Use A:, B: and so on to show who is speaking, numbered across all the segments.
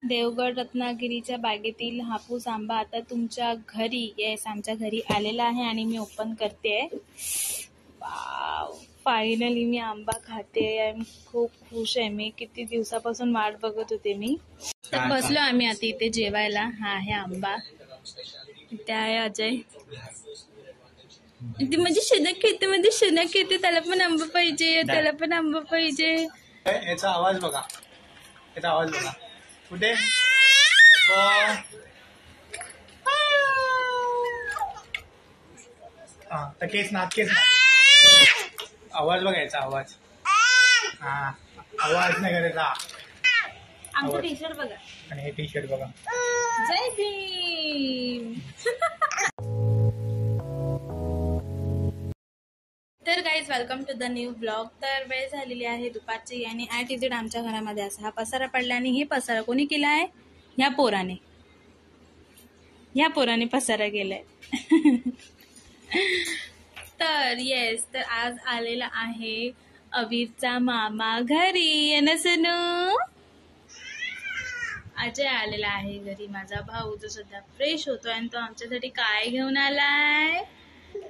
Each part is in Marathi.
A: देवगड रत्नागिरीच्या बागेतील हापूस आंबा आता तुमच्या घरी आमच्या घरी आलेला आहे आणि मी ओपन करते. वाव, फायनली मी आंबा खाते. आय एम खूप खुश आहे. मी किती दिवसापासून वाट बघत होते. मी तर बसलो आम्ही आता इथे जेवायला. हा आहे आंबा. इथे आहे अजय. ती म्हणजे शनक येते त्याला पण आंबा पाहिजे, त्याला पण आंबा पाहिजे.
B: याचा आवाज बघा, याचा आवाज बघा. कुठे केस ना आवाज बघायचा. आवाज आवाज नाही करायचा.
A: आमचं टी शर्ट बघा
B: आणि हे टी शर्ट बघा.
A: जय भीम. तर guys, welcome to the new blog. तर वेळ झालेली आहे दुपारची आणि ॲटिट्यूड आमच्या घरामध्ये असा हा पसारा पडला. आणि हे पसारा कोणी केला आहे? ह्या पोराने पसारा केलाय. तर येस, तर आज आलेला आहे अवीरचा मामा घरी. ना सनू, अजय आलेला आहे घरी, माझा भाऊ जो सध्या फ्रेश होतोय. आणि तो आमच्यासाठी काय घेऊन आलाय?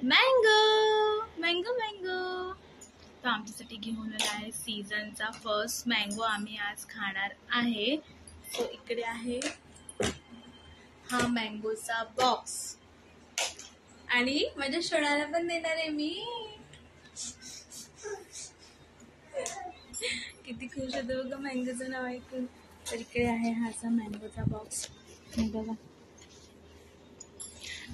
A: Mango mango mango. तो आमच्यासाठी घेऊन आला आहे सीझनचा फर्स्ट मँगो. आम्ही आज खाणार आहे. सो इकडे आहे हा मँगोचा बॉक्स. आणि माझ्या शोणाला पण देणार आहे मी. किती खुश होतो बघा मँगोचं नाव ऐकून. तर इकडे आहे हा असा मँगोचा बॉक्स. बघा,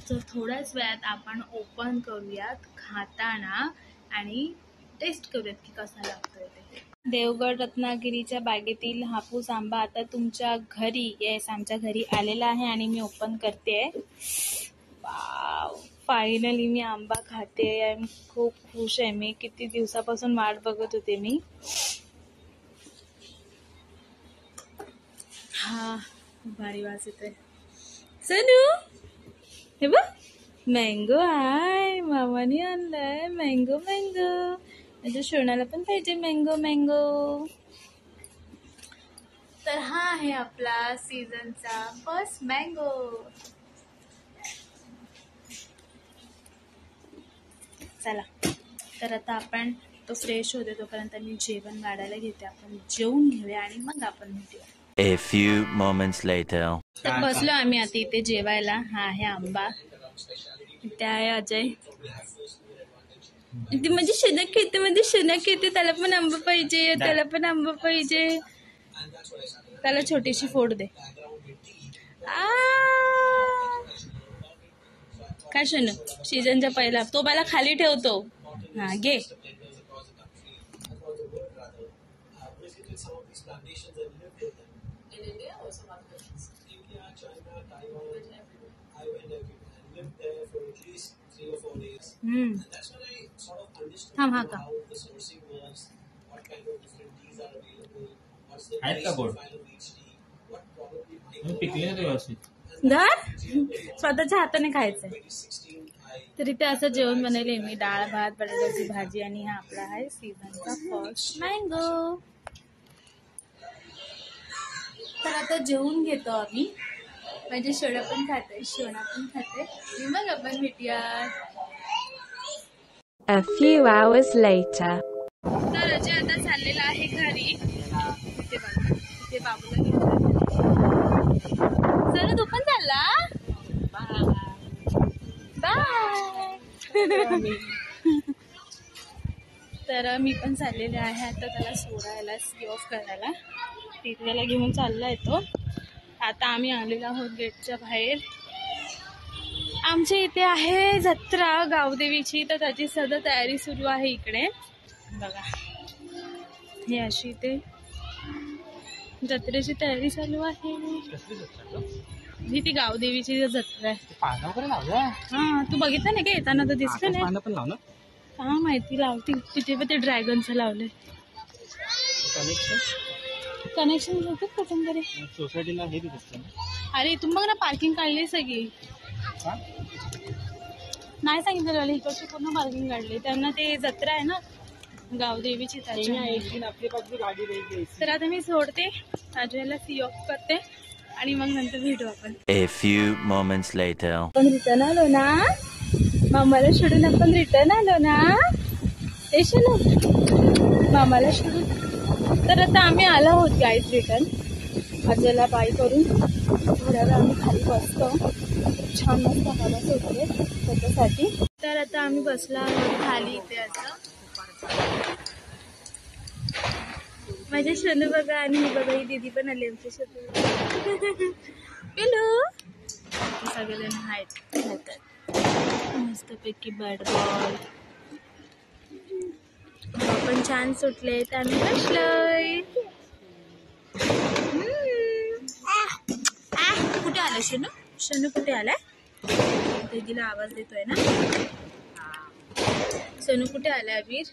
A: तर थोड्याच वेळात आपण ओपन करूयात खाताना आणि टेस्ट करूयात की कसा लागतोय ते. देवगड रत्नागिरीच्या बागेतील हापूस आंबा आता तुमच्या घरी आमच्या घरी आलेला आहे आणि मी ओपन करते. वाव, फायनली मी आंबा खाते. आय एम खूप खुश आहे. मी किती दिवसापासून वाट बघत होते. मी हा भारी वास येतोय. सनू, हे बघ, मँगो आहे. मामाने आणलाय मँगो. माझ्या शोणाला पण पाहिजे मँगो. तर हा आहे आपला सीझनचा फर्स्ट मँगो. चला, तर आता आपण तो फ्रेश होते तोपर्यंत मी जेवण वाढायला घेते. आपण जेवून घेऊया आणि मग आपण भेटूया.
C: A few moments later.
A: तर बसलो आम्ही आता इथे जेवायला. हा आहे आंबा. इथे आहे अजय. ती म्हणजे शनक येते त्याला पण आंबा पाहिजे, त्याला पण आंबा पाहिजे. त्याला छोटीशी फोड दे. काय शनू, सीझनच्या पहिला तो बाला खाली ठेवतो. हा घे. थांब, हा का
B: आहेत का गोड? पिकले ते व्यवस्थित.
A: स्वतःच्या हाताने खायचंय. तर इथे असं जेवण बनवले मी. डाळ भात, बटाट्याची भाजी आणि हा आपला आहे सीझनचा फर्स्ट मँगो. तर आता जेवून घेतो आम्ही. माझे शोणा पण खाते. मग आपण भेटूया.
D: A few hours later.
A: तर अजय आता चाललेला आहे घरी. इथे बाबूला घेऊन सर, तू पण चालला? बाय. तर मी पण चाललेले आहे आता त्याला सोडायला, सी ऑफ करायला. तिथल्याला घेऊन चालला येतो. आता आम्ही आलेलो आहोत गेटच्या बाहेर. आमच्या इथे आहे जत्रा गावदेवीची, तर त्याची सध्या तयारी सुरू आहे इकडे. बघा, हे अशी इथे जत्रेची तयारी चालू आहे. ही ती गावदेवीची जत्रा आहे. हा, तू बघितलं नाही का येताना? तर दिसलं नाही. हा, माहिती लावतील तिथे. पण ते ड्रॅगनचं लावलंय. कनेक्शन घेतात कुठून तरी सोसायटीला. हे अरे इथून बघ ना, पार्किंग काढली सगळी. नाही सांगितलं, इकडची पूर्ण पार्किंग काढली. त्यांना ते जत्रा आहे ना गावदेवीची, त्याची. तर आता मी सोडते, अजयला सी ऑफ करते आणि मग नंतर भेटू आपण.
C: A few moments later.
A: आपण रिटर्न आलो ना, मामाला सोडून आपण रिटर्न आलो ना. शनू मामाला सोडून. तर आता आम्ही आलो आहोत गाईज रिटर्न. आजला बाय करून थोड्या वेळ आम्ही खाली बसतो. छान मस्त हवा सुटते त्याच्यासाठी. तर आता आम्ही बसलो आहोत खाली इथे. असं माझ्या शनू बघा आणि ही बघा, ही दीदी पण आली आमच्या सोबत. हॅलो. सगळेजण आहेत मस्तपैकी बॅट बॉल. आपण छान सुटले तर आम्ही बसलोय. कुठे आला शनू? शनू कुठे आलाय? दीदीला आवाज देतोय ना. सोनू कुठे आलाय? अबीर,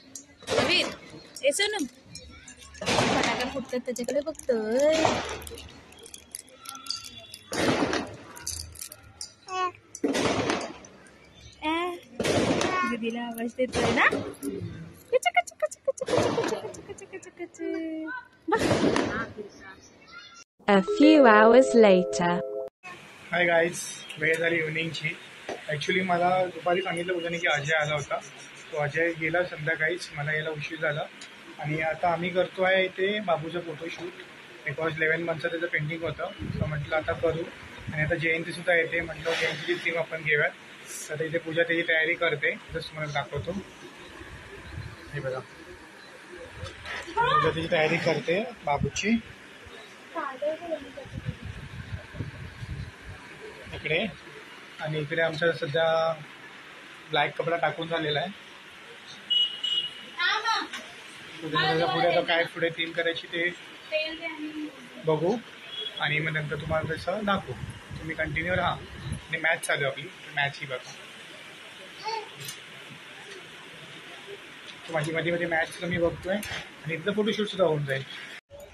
A: अबीर ए सोनू. फटाका फुटतात त्याच्याकडे बघतोय. दीदीला आवाज देतोय ना.
D: A few hours later.
B: Hi guys, वेळ झाली इव्हनिंगची. ॲक्च्युली मला दुपारी सांगितलं होतं की अजय आला होता. तो अजय गेला संध्याकाळीच. मला यायला उशीर झाला आणि आता आम्ही करतो आहे इथे बाबूचं फोटोशूट. बिकॉज 11 मंथचं त्याचं पेंडिंग होतं. तर म्हटलं आता करू. आणि आता जयंतीसुद्धा येते. म्हटलं जयंतीची थीम आपण घेऊयात. तर इथे पूजा त्याची तयारी करते. जस्ट मला दाखवतो. हे बघा, पूजा त्याची तयारी करते बाबूची इकडे. आणि इकडे आमचा सध्या ब्लॅक कपडा टाकून झालेला आहे. पुढे आता काय पुढे थीम करायची ते बघू आणि मग नंतर तुम्हाला तसं दाखवू. तुम्ही कंटिन्यू राहा. आणि मॅच चालू आहे आपली. मॅच ही बघा. माझी मध्ये मॅचला मी बघतोय आणि इथलं फोटोशूट सुद्धा होऊन जाईल.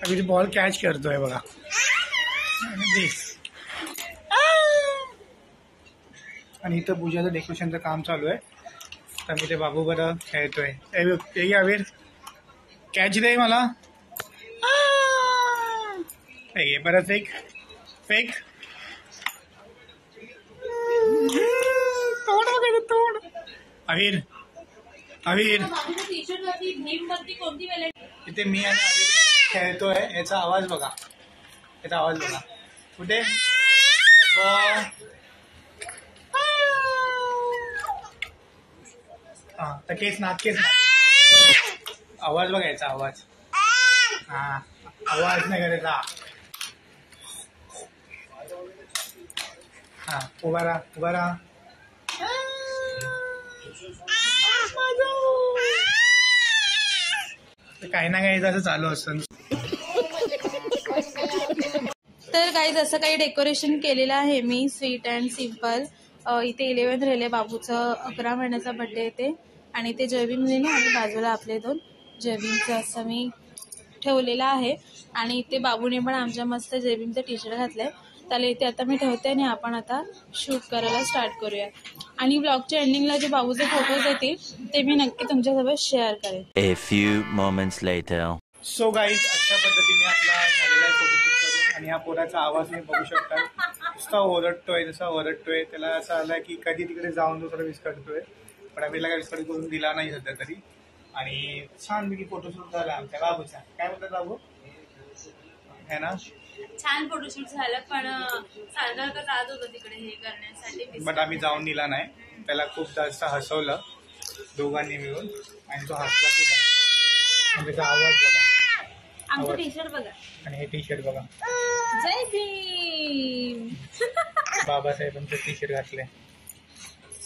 B: आम्ही बॉल कॅच करतोय बघा. आणि इथं पूजाचं डेकोरेशनचं काम चालू आहे. तर मी ते बाबू बरं खेळतोय. ते अवीर कॅच दे मला. बरं फेक फेक. तोड वगैरे तोड. अवीर अवीर इथे मी आणि अवीर खेळतोय. याचा आवाज बघा. याचा आवाज बघा. कुठे हा तर केस नाक केस नाक. आवाज बघा याचा आवाज. हा आवाज नाही करायचा. हा उभा राहा उभा राहा. काही ना काही असं चालू असतं.
A: तर काही जसं काही डेकोरेशन केलेलं आहे मी स्वीट अँड सिम्पल. इथे 11 राहिले बाबूचं 11 महिन्याचा बर्थडे येते आणि ते जयभीमने ना आणि बाजूला आपले 2 जयभीमचं असं मी ठेवलेलं आहे. आणि इथे बाबूने पण आमच्या मस्त जयभीमचं टी शर्ट घातलंय. त्याला इथे आता मी ठेवते आणि आपण आता शूट करायला स्टार्ट करूया. आणि ब्लॉगच्या एंडिंगला जे बाबूचे फोटोज येतील ते मी नक्की तुमच्यासोबत शेअर करेन.
C: A few moments later.
B: So guys, अशा पद्धतीने आपला झालेला आहे फोटोशूट करून. आणि हा पोराचा आवाज तुम्ही बघू शकता. नुसता ओरडतोय जसा ओरडतोय. त्याला असं आलं की कधी तिकडे जाऊन तो थोडा विस्कटतोय. पण आम्ही काही विस्कट करून दिला नाही सध्या तरी. आणि छानपैकी फोटोशूट झाला आमच्या बाबूचा. काय म्हणतात बाबू है ना.
A: छान फोटोशूट झालं पण सारखं जात होतं तिकडे हे करण्यासाठी.
B: बट आम्ही जाऊन दिला नाही. त्याला खूप जास्त हसवलं दोघांनी मिळून आणि तो हसला सुद्धा. त्याचा आवाज बघा.
A: आमचं टी शर्ट बघा
B: आणि हे टी शर्ट बघा.
A: जय भीम.
B: बाबासाहेबांचं टी शर्ट घातलंय.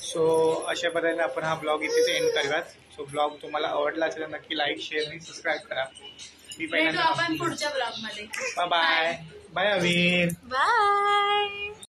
B: सो अशा पद्धतीने आपण हा ब्लॉग इथेच एंड करूयात. सो ब्लॉग तुम्हाला आवडला असेल तर नक्की लाईक शेअर आणि सबस्क्राईब करा.
A: भेटू आपण पुढच्या ब्लॉग मध्ये.
B: Bye bye. Bye Avir.
A: Bye.